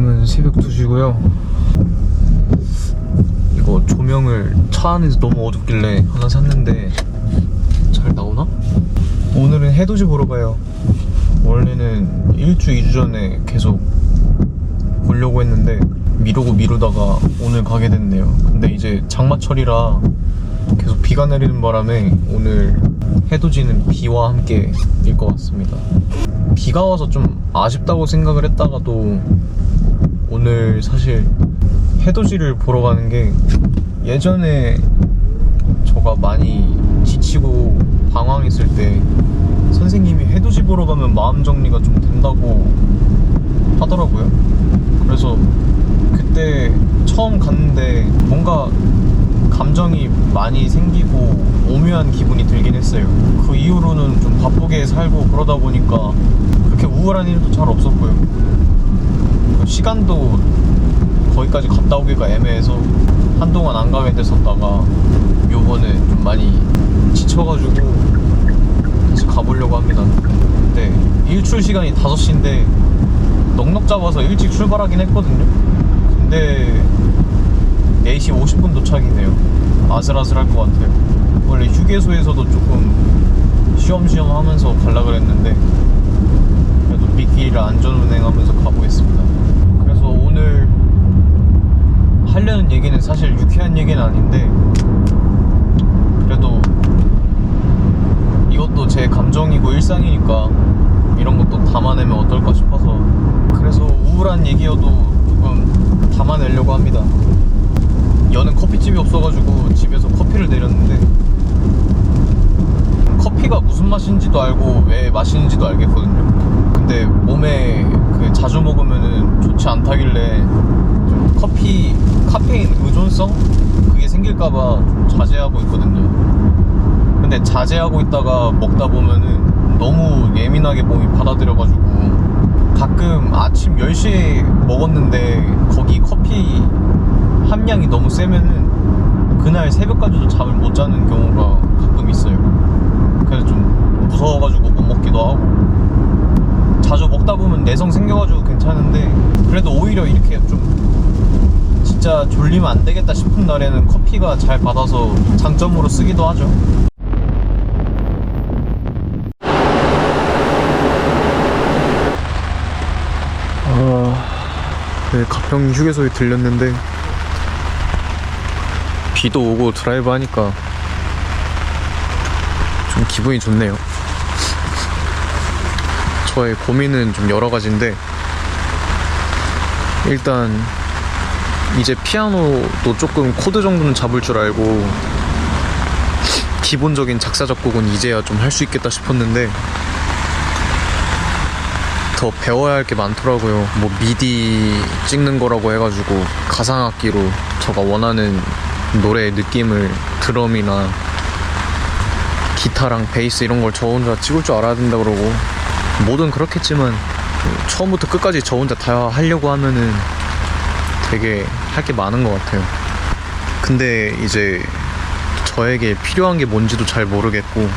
지금은 새벽 2시고요. 이거 조명을 차 안에서 너무 어둡길래 하나 샀는데 잘 나오나? 오늘은 해돋이 보러 가요. 원래는 1주, 2주 전에 계속 보려고 했는데 미루다가 오늘 가게 됐네요. 근데 이제 장마철이라 계속 비가 내리는 바람에 오늘 해돋이는 비와 함께일 것 같습니다. 비가 와서 좀 아쉽다고 생각을 했다가도 오늘 사실 해돋이를 보러 가는 게 예전에 저가 많이 지치고 방황했을 때 선생님이 해돋이 보러 가면 마음 정리가 좀 된다고 하더라고요. 그래서 그때 처음 갔는데 뭔가 감정이 많이 생기고 오묘한 기분이 들긴 했어요. 그 이후로는 좀 바쁘게 살고 그러다 보니까 그렇게 우울한 일도 잘 없었고요. 시간도 거기까지 갔다 오기가 애매해서 한동안 안 가게 됐었다가 요번에 좀 많이 지쳐가지고 다시 가보려고 합니다. 근데 일출 시간이 5시인데 넉넉 잡아서 일찍 출발하긴 했거든요. 근데 4시 50분 도착이네요. 아슬아슬할 것 같아요. 원래 휴게소에서도 조금 쉬엄쉬엄 하면서 가려고 그랬는데 그래도 미끼를 안전운행하면서 가보겠습니다. 그래서 오늘 하려는 얘기는 사실 유쾌한 얘기는 아닌데 그래도 이것도 제 감정이고 일상이니까 이런 것도 담아내면 어떨까 싶어서 그래서 우울한 얘기여도 조금 담아내려고 합니다. 여는 커피집이 없어가지고 집에서 커피를 내렸는데 커피가 무슨 맛인지도 알고 왜 마시는지도 알겠거든요. 근데 몸에 자주 먹으면은 좋지 않다길래 좀 카페인 의존성? 그게 생길까봐 좀 자제하고 있거든요. 근데 자제하고 있다가 먹다 보면은 너무 예민하게 몸이 받아들여가지고 가끔 아침 10시에 먹었는데 거기 커피 함량이 너무 세면은 그날 새벽까지도 잠을 못 자는 경우가 가끔 있어요. 그래서 좀 무서워가지고 못 먹기도 하고 자주 먹다 보면 내성 생겨가지고 괜찮은데 그래도 오히려 이렇게 좀 진짜 졸리면 안 되겠다 싶은 날에는 커피가 잘 받아서 장점으로 쓰기도 하죠. 네, 가평 휴게소에 들렸는데 비도 오고 드라이브 하니까 좀 기분이 좋네요. 저의 고민은 좀 여러 가지인데 일단 이제 피아노도 조금 코드 정도는 잡을 줄 알고 기본적인 작사 작곡은 이제야 좀 할 수 있겠다 싶었는데 더 배워야 할 게 많더라고요. 뭐 미디 찍는 거라고 해가지고 가상악기로 제가 원하는 노래의 느낌을 드럼이나 기타랑 베이스 이런 걸 저 혼자 찍을 줄 알아야 된다 그러고 뭐든 그렇겠지만 처음부터 끝까지 저 혼자 다 하려고 하면은 되게 할 게 많은 것 같아요. 근데 이제 저에게 필요한 게 뭔지도 잘 모르겠고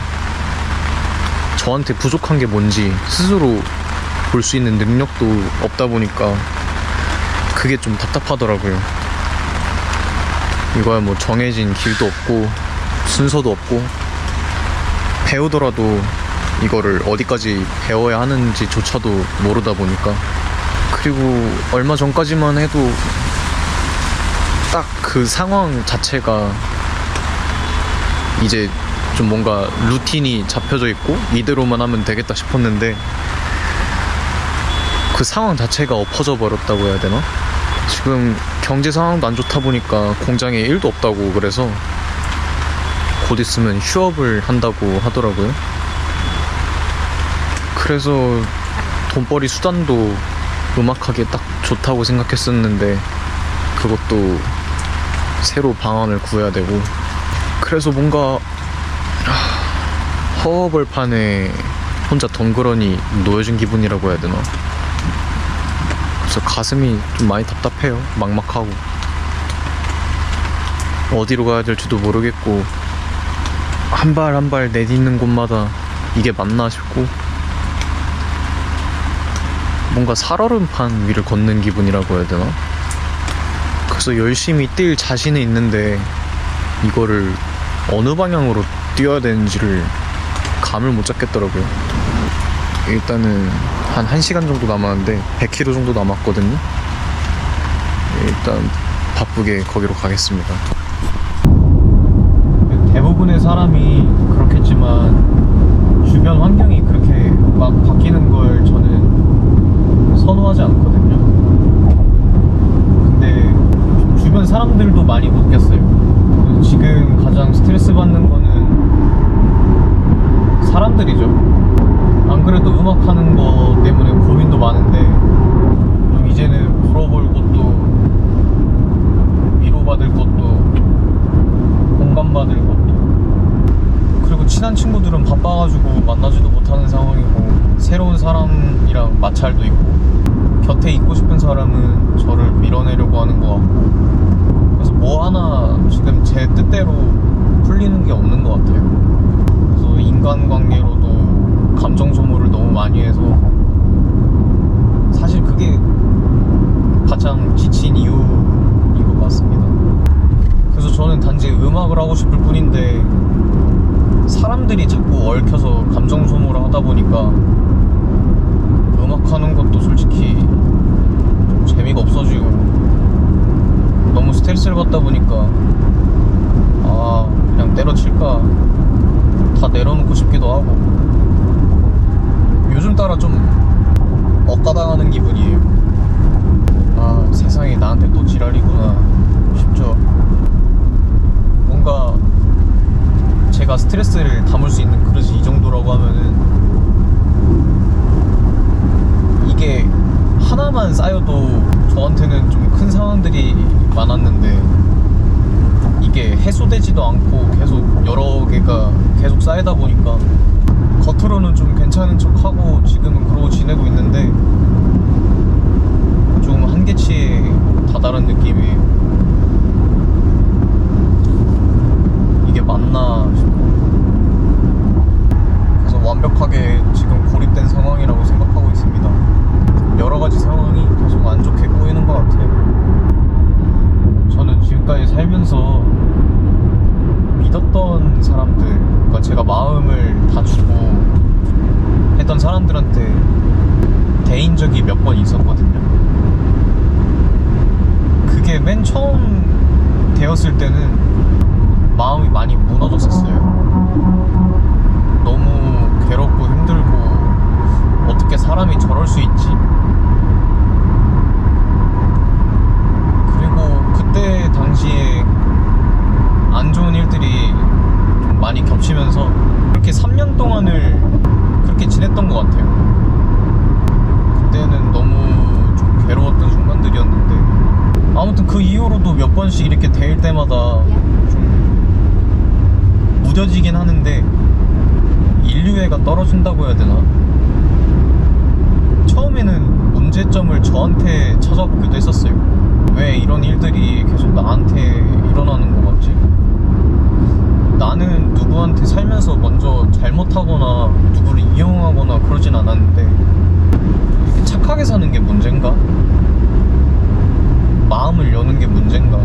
저한테 부족한 게 뭔지 스스로 볼 수 있는 능력도 없다 보니까 그게 좀 답답하더라고요. 이거야 뭐 정해진 길도 없고 순서도 없고 배우더라도 이거를 어디까지 배워야 하는지조차도 모르다 보니까 그리고 얼마 전까지만 해도 딱 그 상황 자체가 이제 좀 뭔가 루틴이 잡혀져 있고 이대로만 하면 되겠다 싶었는데 그 상황 자체가 엎어져 버렸다고 해야 되나? 지금 경제 상황도 안 좋다 보니까 공장에 일도 없다고 그래서 곧 있으면 휴업을 한다고 하더라고요. 그래서 돈벌이 수단도 음악하기에 딱 좋다고 생각했었는데 그것도 새로 방안을 구해야 되고 그래서 뭔가 허허벌판에 혼자 덩그러니 놓여진 기분이라고 해야 되나? 그래서 가슴이 좀 많이 답답해요. 막막하고 어디로 가야 될지도 모르겠고 한 발 한 발 내딛는 곳마다 이게 맞나 싶고 뭔가 살얼음판 위를 걷는 기분이라고 해야 되나? 그래서 열심히 뛸 자신이 있는데 이거를 어느 방향으로 뛰어야 되는지를 감을 못 잡겠더라고요. 일단은 한 1시간 정도 남았는데 100km 정도 남았거든요. 일단 바쁘게 거기로 가겠습니다. 대부분의 사람이 그렇겠지만 주변 환경이 그렇게 막 바뀌는 걸 저는 선호하지 않거든요. 근데 주변 사람들도 많이 바뀌었어요. 지금 가장 스트레스 받는 거는 사람들이죠. 안 그래도 음악 하는 거 때문에 고민도 많은데 좀 이제는 물어볼 것도 위로받을 것도 공감받을 것도, 그리고 친한 친구들은 바빠가지고 만나지도 못하는 상황이고 새로운 사람이랑 마찰도 있고 곁에 있고 싶은 사람은 저를 밀어내려고 하는 것 같고, 그래서 뭐 하나 지금 제 뜻대로 풀리는 게 없는 것 같아요. 그래서 인간관계로도 감정 소모를 너무 많이 해서 사실 그게 가장 지친 이유인 것 같습니다. 그래서 저는 단지 음악을 하고 싶을 뿐인데 사람들이 자꾸 얽혀서 감정 소모를 하다 보니까 음악하는 것도 솔직히 좀 재미가 없어지고 너무 스트레스를 받다 보니까 그냥 때려칠까 다 내려놓고 싶기도 하고 요즘 따라 좀 억가당하는 기분이에요. 세상이 나한테 또 지랄이구나 싶죠. 뭔가 제가 스트레스를 담을 수 있는 그릇이 이 정도라고 하면은 이게 하나만 쌓여도 저한테는 좀 큰 상황들이 많았는데 이게 해소되지도 않고 계속 여러 개가 계속 쌓이다 보니까 겉으로는 좀 괜찮은 척하고 지금은 그러고 지내고 있는데 좀 한계치에 다다른 느낌이에요. 이게 맞나 싶고, 그래서 완벽하게 지금 고립된 상황이라고 생각하고 있습니다. 여러가지 상황이 계속 안 좋게 꼬이는 것 같아요. 저는 지금까지 살면서 믿었던 사람들, 그러니까 제가 마음을 다 주고 했던 사람들한테 대인 적이 몇 번 있었거든요. 그게 맨 처음 되었을 때는 마음이 많이 무너졌었어요. 너무 괴롭고 힘들고 어떻게 사람이 저럴 수 있지? 그리고 그때 당시에 안 좋은 일들이 좀 많이 겹치면서 그렇게 3년 동안을 그렇게 지냈던 것 같아요. 그때는 너무 좀 괴로웠던 순간들이었는데 아무튼 그 이후로도 몇 번씩 이렇게 대일 때마다 좀 무뎌지긴 하는데 인류애가 떨어진다고 해야 되나? 처음에는 문제점을 저한테 찾아보기도 했었어요. 왜 이런 일들이 계속 나한테 일어나는 것 같지? 나는 누구한테 살면서 먼저 잘못하거나 누구를 이용하거나 그러진 않았는데 이렇게 착하게 사는 게 문제인가? 마음을 여는 게 문제인가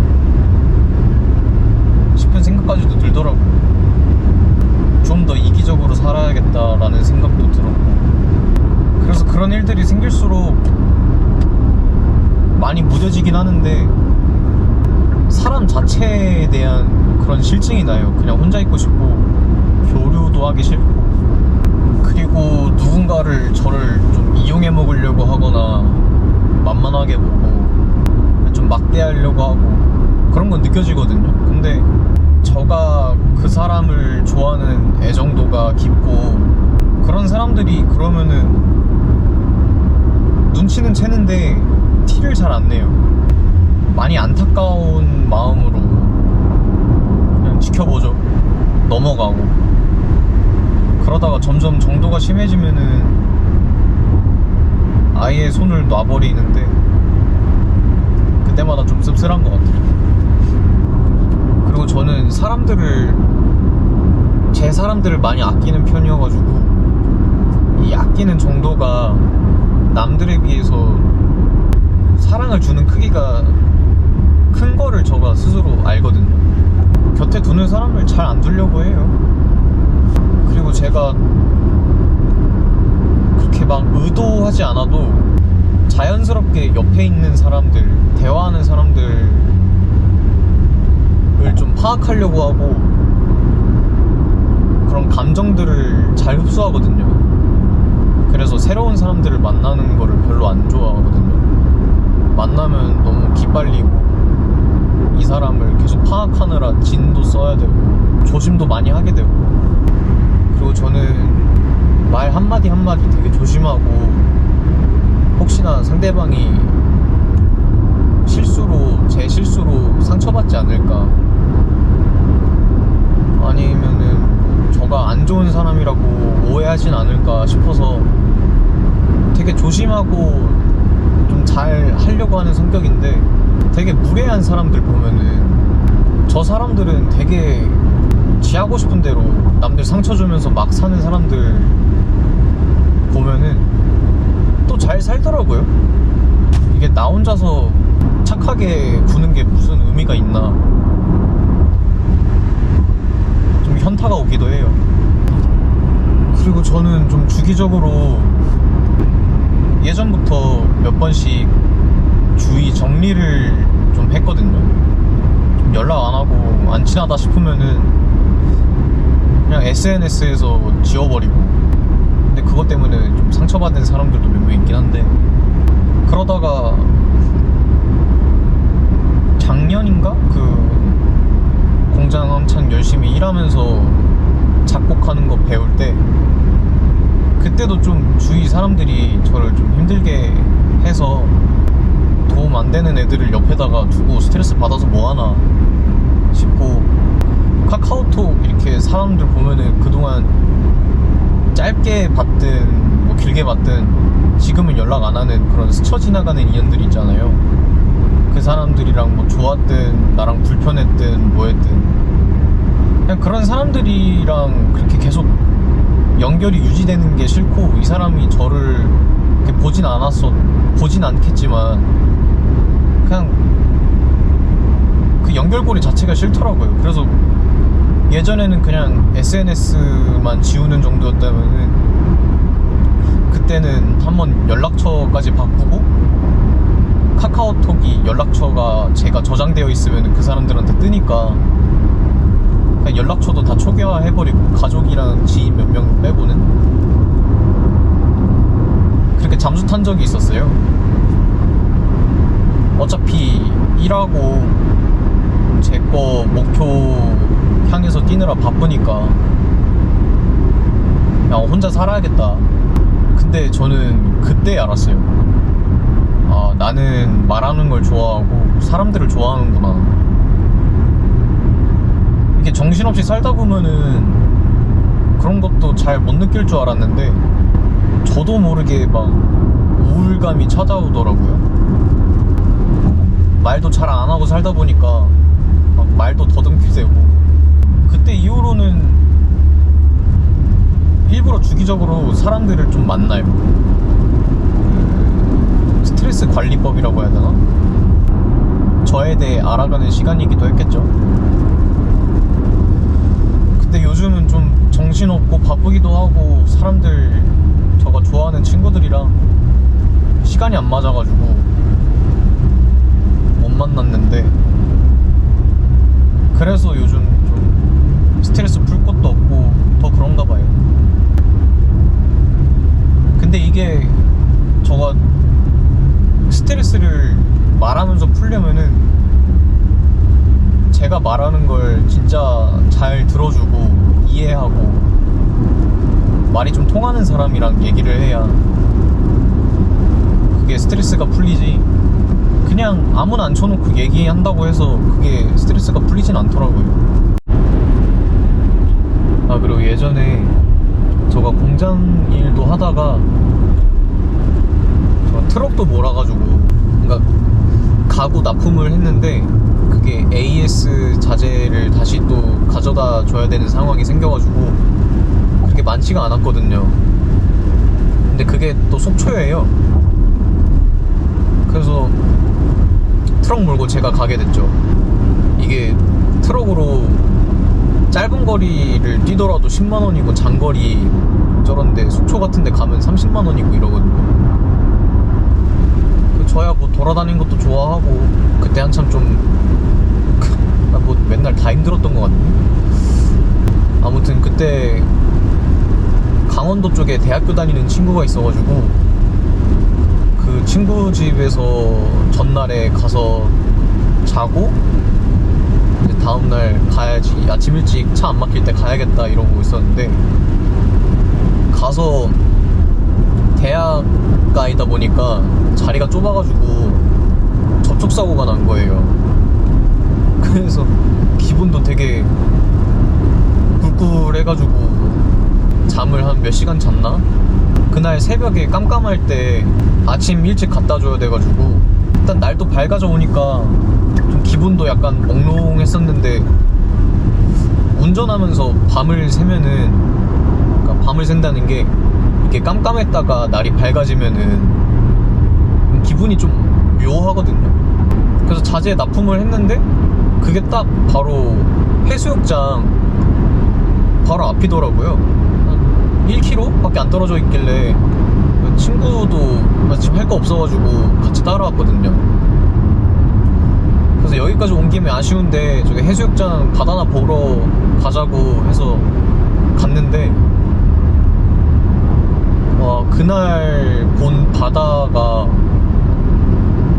싶은 생각까지도 들더라고요. 좀 더 이기적으로 살아야겠다라는 생각도 들었고, 그래서 그런 일들이 생길수록 많이 무뎌지긴 하는데 사람 자체에 대한 그런 실증이 나요. 그냥 혼자 있고 싶고 교류도 하기 싫고, 그리고 누군가를 저를 좀 이용해 먹으려고 하거나 만만하게 보고 좀 막대하려고 하고 그런 건 느껴지거든요. 근데 저가 그 사람을 좋아하는 애정도가 깊고 그런 사람들이 그러면은 눈치는 채는데 티를 잘 안 내요. 많이 안타까운 마음으로 그냥 지켜보죠. 넘어가고. 그러다가 점점 정도가 심해지면은 아예 손을 놔버리는데 그때마다 좀 씁쓸한 것 같아요. 그리고 저는 제 사람들을 많이 아끼는 편이어가지고 이 아끼는 정도가 남들에 비해서 사랑을 주는 크기가 큰 거를 제가 스스로 알거든요. 곁에 두는 사람을 잘 안 두려고 해요. 그리고 제가 그렇게 막 의도하지 않아도 자연스럽게 옆에 있는 사람들, 대화하는 사람들을 좀 파악하려고 하고 그런 감정들을 잘 흡수하거든요. 그래서 새로운 사람들을 만나는 거를 별로 안 좋아하거든요. 만나면 너무 기빨리고 이 사람을 계속 파악하느라 진도 써야 되고 조심도 많이 하게 되고, 그리고 저는 말 한마디 한마디 되게 조심하고 혹시나 상대방이 제 실수로 상처받지 않을까, 아니면은 저가 안 좋은 사람이라고 오해하진 않을까 싶어서 되게 조심하고 좀 잘 하려고 하는 성격인데, 되게 무례한 사람들 보면은 저 사람들은 되게 지 하고 싶은 대로 남들 상처 주면서 막 사는 사람들 보면은 또 잘 살더라고요. 이게 나 혼자서 착하게 구는 게 무슨 의미가 있나, 좀 현타가 오기도 해요. 그리고 저는 좀 주기적으로 예전부터 몇 번씩 주위 정리를 좀 했거든요. 좀 연락 안 하고 안 친하다 싶으면은 그냥 SNS에서 지워버리고. 근데 그것 때문에 좀 상처받은 사람들도 몇 명 있긴 한데, 그러다가 작년인가? 그 공장 한창 열심히 일하면서 작곡하는 거 배울 때, 그때도 좀 주위 사람들이 저를 좀 힘들게 해서 도움 안 되는 애들을 옆에다가 두고 스트레스 받아서 뭐하나 싶고, 카카오톡 이렇게 사람들 보면은 그동안 짧게 봤든 뭐 길게 봤든 지금은 연락 안 하는 그런 스쳐 지나가는 인연들 있잖아요. 그 사람들이랑 뭐 좋았든 나랑 불편했든 뭐했든 그냥 그런 사람들이랑 그렇게 계속 연결이 유지되는 게 싫고, 이 사람이 저를 이렇게 보진 않겠지만 그냥 그 연결고리 자체가 싫더라고요. 그래서 예전에는 그냥 SNS만 지우는 정도였다면은 그때는 한번 연락처까지 바꾸고, 카카오톡이 연락처가 제가 저장되어 있으면 그 사람들한테 뜨니까 그냥 연락처도 다 초기화해버리고, 가족이랑 지인 몇 명 빼고는 그렇게 잠수 탄 적이 있었어요. 어차피 일하고 제 거 목표 향해서 뛰느라 바쁘니까 그냥 혼자 살아야겠다. 근데 저는 그때 알았어요. 아, 나는 말하는 걸 좋아하고 사람들을 좋아하는구나. 이게 정신없이 살다 보면은 그런 것도 잘 못 느낄 줄 알았는데, 저도 모르게 막 우울감이 찾아오더라고요. 말도 잘 안 하고 살다 보니까 막 말도 더듬게 되고, 그때 이후로는 일부러 주기적으로 사람들을 좀 만나요. 스트레스 관리법이라고 해야 되나? 저에 대해 알아가는 시간이기도 했겠죠. 근데 요즘은 좀 정신없고 바쁘기도 하고, 사람들 저가 좋아하는 친구들이랑 시간이 안 맞아가지고 못 만났는데, 그래서 요즘 좀 스트레스 풀 것도 없고 더 그런가 봐요. 근데 이게 저가 스트레스를 말하면서 풀려면은 제가 말하는 걸 진짜 잘 들어주고 이해하고 말이 좀 통하는 사람이랑 얘기를 해야 그게 스트레스가 풀리지, 그냥 아무나 앉혀놓고 얘기한다고 해서 그게 스트레스가 풀리진 않더라고요. 아, 그리고 예전에 저가 공장 일도 하다가 제가 트럭도 몰아가지고, 그러니까 가구 납품을 했는데 그게 AS 자재를 다시 또 가져다 줘야 되는 상황이 생겨가지고 그렇게 많지가 않았거든요. 근데 그게 또 속초예요. 그래서 트럭 몰고 제가 가게 됐죠. 이게 트럭으로 짧은 거리를 뛰더라도 10만원이고 장거리 저런데 속초 같은 데 가면 30만원이고 이러거든요. 저야 뭐 돌아다니는 것도 좋아하고 그때 한참 좀 뭐 맨날 다 힘들었던 것 같네. 아무튼 그때 강원도 쪽에 대학교 다니는 친구가 있어가지고 그 친구 집에서 전날에 가서 자고 이제 다음날 가야지, 아침 일찍 차 안 막힐 때 가야겠다 이러고 있었는데, 가서 대학가이다 보니까 자리가 좁아가지고 접촉사고가 난 거예요. 그래서 기분도 되게 꿀꿀해가지고 잠을 한 몇 시간 잤나? 그날 새벽에 깜깜할 때 아침 일찍 갖다 줘야 돼가지고 일단 날도 밝아져 오니까 좀 기분도 약간 몽롱했었는데, 운전하면서 밤을 새면은, 그러니까 밤을 샌다는 게 이렇게 깜깜했다가 날이 밝아지면은 기분이 좀 묘하거든요. 그래서 자재에 납품을 했는데 그게 딱 바로 해수욕장 바로 앞이더라고요. 한 1km 밖에 안 떨어져 있길래 친구도 지금 할 거 없어가지고 같이 따라왔거든요. 그래서 여기까지 온 김에 아쉬운데 저기 해수욕장 바다나 보러 가자고 해서 갔는데, 와, 그날 본 바다가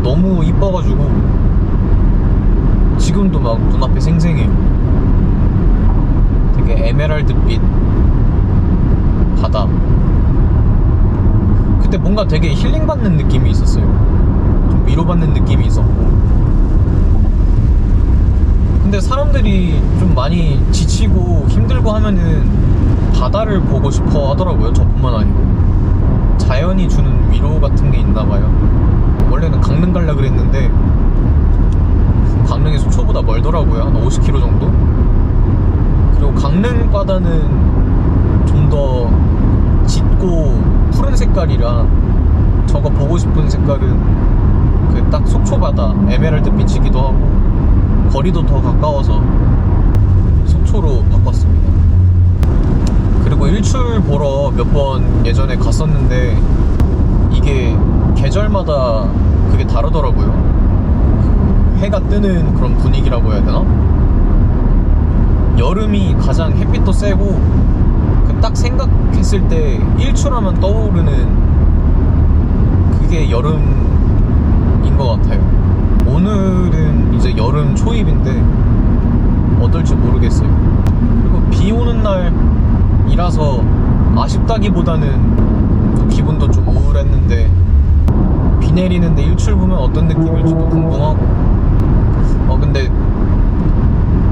너무 이뻐가지고 지금도 막 눈앞에 생생해요. 되게 에메랄드빛 바다. 그때 뭔가 되게 힐링받는 느낌이 있었어요. 좀 위로받는 느낌이 있었고. 근데 사람들이 좀 많이 지치고 힘들고 하면은 바다를 보고 싶어 하더라고요. 저뿐만 아니고. 자연이 주는 위로 같은 게 있나봐요. 원래는 강릉 갈라 그랬는데 강릉이 속초보다 멀더라고요. 한 50km 정도? 그리고 강릉 바다는 좀 더 짙고 푸른 색깔이라 저거 보고 싶은 색깔은 그 딱 속초 바다 에메랄드 빛이기도 하고, 거리도 더 가까워서 속초로 바꿨습니다. 그리고 일출 보러 몇 번 예전에 갔었는데 이게 계절마다 그게 다르더라고요. 해가 뜨는 그런 분위기라고 해야 되나? 여름이 가장 햇빛도 세고, 딱 생각했을 때 일출하면 떠오르는 그게 여름인 것 같아요. 오늘은 이제 여름 초입인데 어떨지 모르겠어요. 그리고 비 오는 날이라서 아쉽다기보다는 기분도 좀 우울했는데, 비 내리는데 일출 보면 어떤 느낌일지도 궁금하고. 근데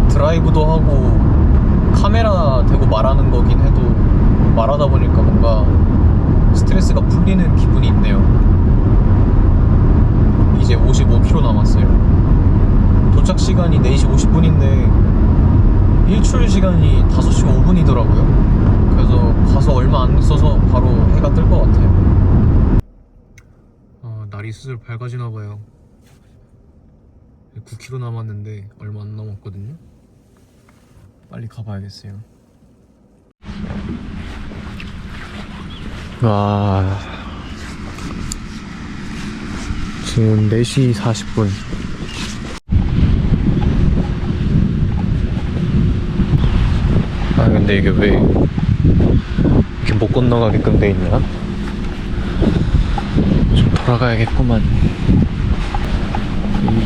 드라이브도 하고 카메라 대고 말하는 거긴 해도 말하다 보니까 뭔가 스트레스가 풀리는 기분이 있네요. 이제 55km 남았어요. 도착 시간이 4시 50분인데 일출 시간이 5시 5분이더라고요 그래서 가서 얼마 안 있어서 바로 해가 뜰 것 같아요. 날이 슬슬 밝아지나봐요. 9km 남았는데 얼마 안 남았거든요. 빨리 가봐야겠어요. 와, 지금 4시 40분. 근데 이게 왜 이렇게 못 건너가게끔 돼 있나? 좀 돌아가야겠구만.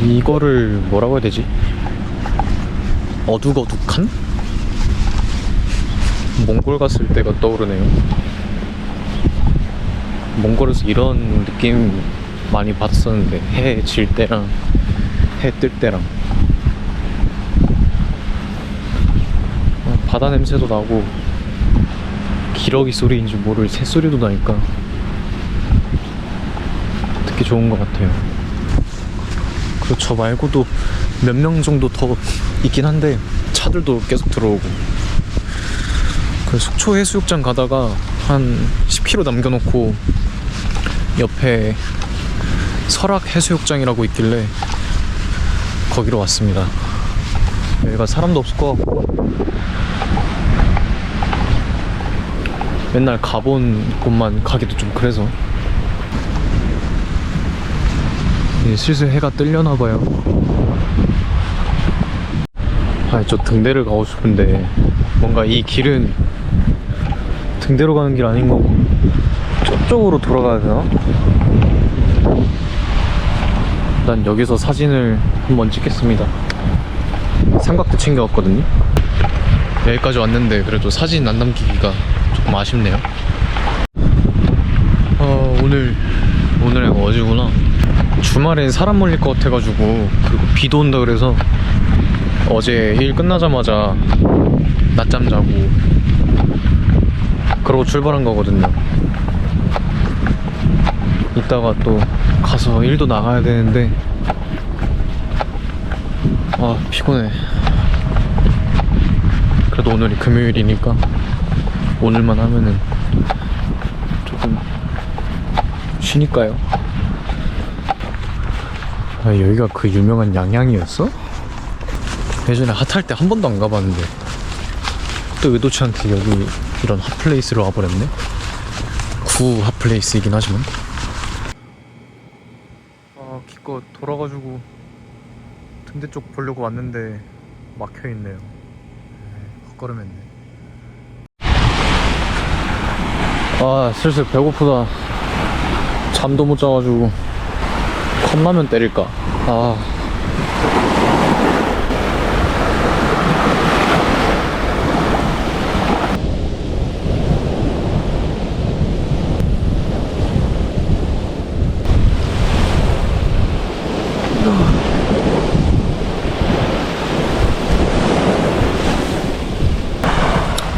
이거를 뭐라고 해야 되지? 어둑어둑한? 몽골 갔을 때가 떠오르네요. 몽골에서 이런 느낌 많이 받았었는데, 해 질 때랑 해 뜰 때랑 바다 냄새도 나고 기러기 소리인지 모를 새소리도 나니까 듣기 좋은 것 같아요. 그리고 저 말고도 몇 명 정도 더 있긴 한데 차들도 계속 들어오고. 그 속초 해수욕장 가다가 한 10km 남겨놓고 옆에 설악 해수욕장이라고 있길래 거기로 왔습니다. 여기가 사람도 없을 것 같고 맨날 가본 곳만 가기도 좀 그래서 이제 슬슬 해가 뜨려나봐요. 아, 저 등대를 가고 싶은데 뭔가 이 길은 등대로 가는 길 아닌 거고 저쪽으로 돌아가야 되나? 일단 여기서 사진을 한번 찍겠습니다. 삼각대 챙겨왔거든요. 여기까지 왔는데 그래도 사진 안 남기기가 조금 아쉽네요. 오늘은 어제구나. 주말엔 사람 몰릴 것 같아가지고, 그리고 비도 온다 그래서 어제 일 끝나자마자 낮잠 자고 그러고 출발한 거거든요. 이따가 또 가서 일도 나가야 되는데 아, 피곤해. 그래도 오늘이 금요일이니까 오늘만 하면은 조금 쉬니까요. 아, 여기가 그 유명한 양양이었어? 예전에 핫할 때 한 번도 안 가봤는데 또 의도치 않게 여기 이런 핫플레이스로 와버렸네. 구 핫플레이스이긴 하지만. 아, 기껏 돌아가지고 등대 쪽 보려고 왔는데 막혀있네요. 헛걸음했네. 아, 슬슬 배고프다. 잠도 못 자가지고 컵라면 때릴까? 아,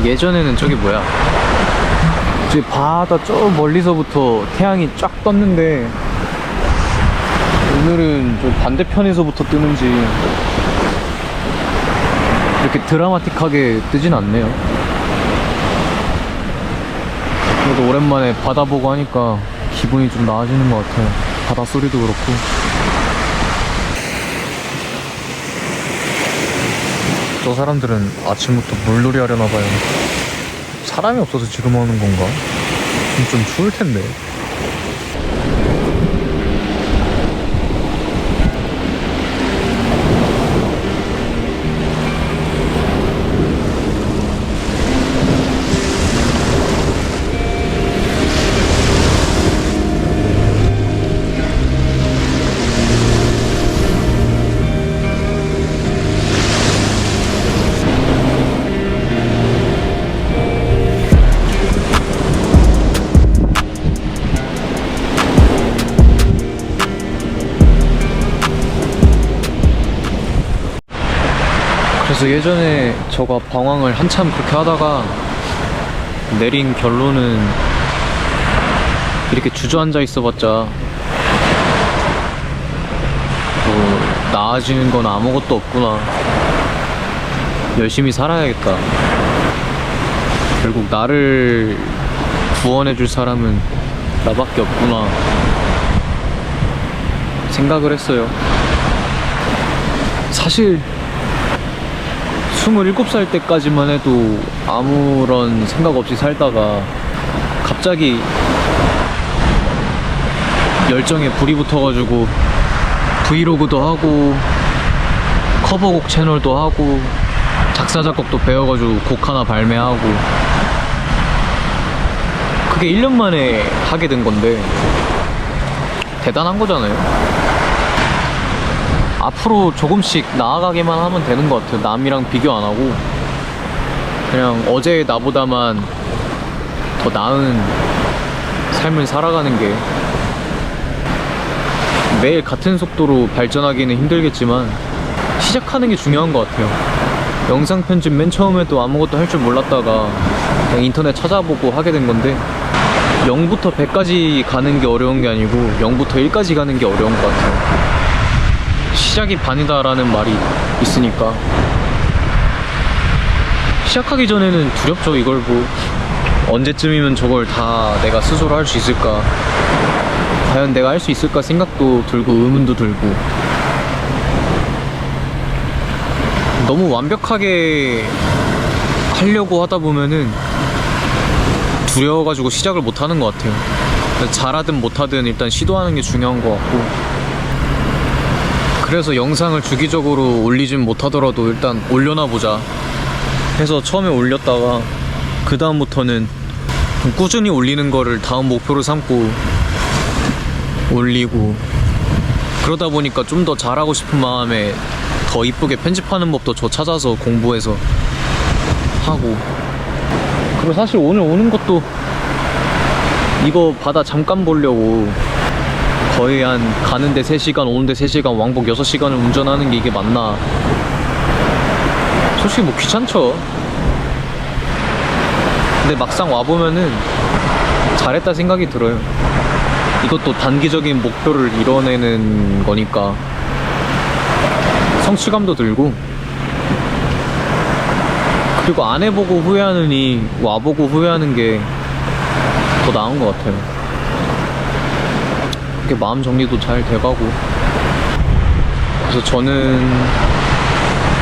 예전에는 저기 뭐야, 저기 바다 저 멀리서부터 태양이 쫙 떴는데 오늘은 저 반대편에서부터 뜨는지 이렇게 드라마틱하게 뜨진 않네요. 그래도 오랜만에 바다 보고 하니까 기분이 좀 나아지는 것 같아요. 바다 소리도 그렇고. 저 사람들은 아침부터 물놀이 하려나 봐요. 사람이 없어서 지금 오는 건가? 좀 추울 텐데. 그래서 예전에 저가 방황을 한참 그렇게 하다가 내린 결론은 이렇게 주저앉아 있어봤자 뭐 나아지는 건 아무것도 없구나. 열심히 살아야겠다. 결국 나를 구원해줄 사람은 나밖에 없구나 생각을 했어요. 사실 27살 때까지만 해도 아무런 생각 없이 살다가 갑자기 열정에 불이 붙어가지고 브이로그도 하고 커버곡 채널도 하고 작사 작곡도 배워가지고 곡 하나 발매하고 그게 1년 만에 하게 된 건데 대단한 거잖아요. 앞으로 조금씩 나아가기만 하면 되는 것 같아요. 남이랑 비교 안 하고 그냥 어제의 나보다만 더 나은 삶을 살아가는 게, 매일 같은 속도로 발전하기는 힘들겠지만 시작하는 게 중요한 것 같아요. 영상 편집 맨 처음에도 아무것도 할 줄 몰랐다가 그냥 인터넷 찾아보고 하게 된 건데 0부터 100까지 가는 게 어려운 게 아니고 0부터 1까지 가는 게 어려운 것 같아요. 시작이 반이다 라는 말이 있으니까 시작하기 전에는 두렵죠. 이걸 뭐 언제쯤이면 저걸 다 내가 스스로 할 수 있을까, 과연 내가 할 수 있을까 생각도 들고 의문도 들고, 너무 완벽하게 하려고 하다 보면은 두려워가지고 시작을 못 하는 것 같아요. 잘하든 못하든 일단 시도하는 게 중요한 것 같고, 그래서 영상을 주기적으로 올리진 못하더라도 일단 올려놔 보자 해서 처음에 올렸다가 그 다음부터는 꾸준히 올리는 거를 다음 목표로 삼고 올리고, 그러다 보니까 좀 더 잘하고 싶은 마음에 더 이쁘게 편집하는 법도 저 찾아서 공부해서 하고, 그리고 사실 오늘 오는 것도 이거 바다 잠깐 보려고 거의 한 가는데 3시간 오는데 3시간 왕복 6시간을 운전하는 게 이게 맞나, 솔직히 뭐 귀찮죠. 근데 막상 와보면은 잘했다 생각이 들어요. 이것도 단기적인 목표를 이뤄내는 거니까 성취감도 들고, 그리고 안 해보고 후회하느니 와보고 후회하는 게 더 나은 것 같아요. 그렇게 마음 정리도 잘 돼가고, 그래서 저는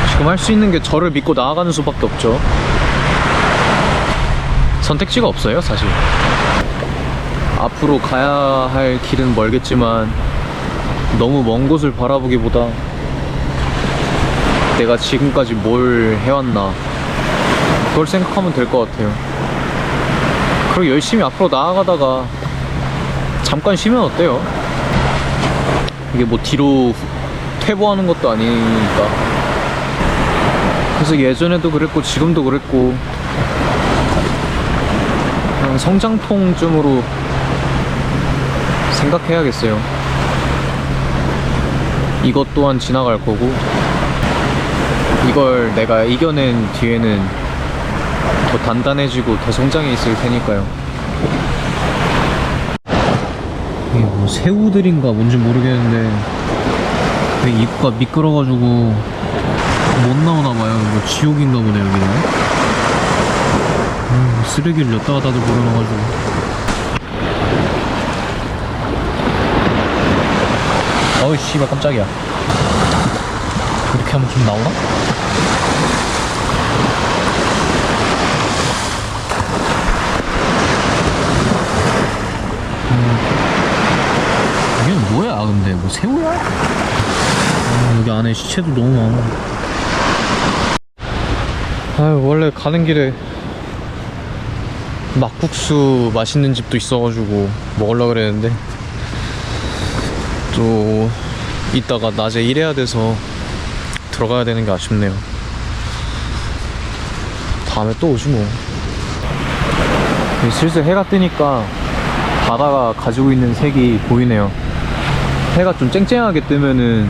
지금 할 수 있는 게 저를 믿고 나아가는 수밖에 없죠. 선택지가 없어요, 사실. 앞으로 가야 할 길은 멀겠지만 너무 먼 곳을 바라보기보다 내가 지금까지 뭘 해왔나, 그걸 생각하면 될 것 같아요. 그리고 열심히 앞으로 나아가다가 잠깐 쉬면 어때요? 이게 뭐 뒤로 퇴보하는 것도 아니니까. 그래서 예전에도 그랬고 지금도 그랬고, 그냥 성장통쯤으로 생각해야겠어요. 이것 또한 지나갈 거고, 이걸 내가 이겨낸 뒤에는 더 단단해지고 더 성장해 있을 테니까요. 이게 뭐 새우들인가 뭔지 모르겠는데 왜 입구가 미끄러가지고 못 나오나봐요. 뭐 지옥인가 보네 여기는. 쓰레기를 엿다 가다들 버려놔가지고. 어이 씨발 깜짝이야. 이렇게 하면 좀 나오나? 이게 뭐야 근데? 뭐 새우야? 여기 안에 시체도 너무 많아. 아유, 원래 가는 길에 막국수 맛있는 집도 있어가지고 먹으려고 그랬는데 또 이따가 낮에 일해야 돼서 들어가야 되는 게 아쉽네요. 다음에 또 오지 뭐. 슬슬 해가 뜨니까 바다가 가지고 있는 색이 보이네요. 해가 좀 쨍쨍하게 뜨면은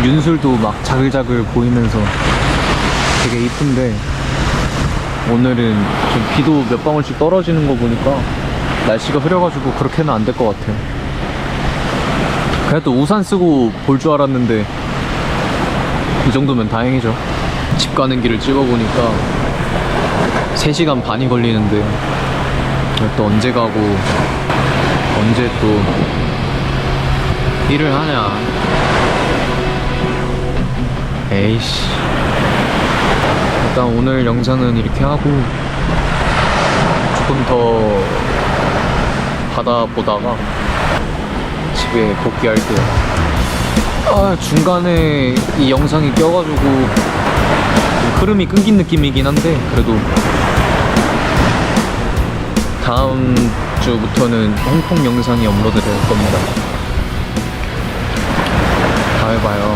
윤술도 막 자글자글 보이면서 되게 이쁜데, 오늘은 좀 비도 몇 방울씩 떨어지는 거 보니까 날씨가 흐려가지고 그렇게는 안 될 것 같아요. 그래도 우산 쓰고 볼 줄 알았는데 이 정도면 다행이죠. 집 가는 길을 찍어보니까 3시간 반이 걸리는데 또 언제 가고 언제 또 일을 하냐. 에이씨. 일단 오늘 영상은 이렇게 하고 조금 더 바다 보다가 집에 복귀할게요. 아, 중간에 이 영상이 껴가지고 좀 흐름이 끊긴 느낌이긴 한데, 그래도 다음 주부터는 홍콩 영상이 업로드 될 겁니다. 다음에 봐요.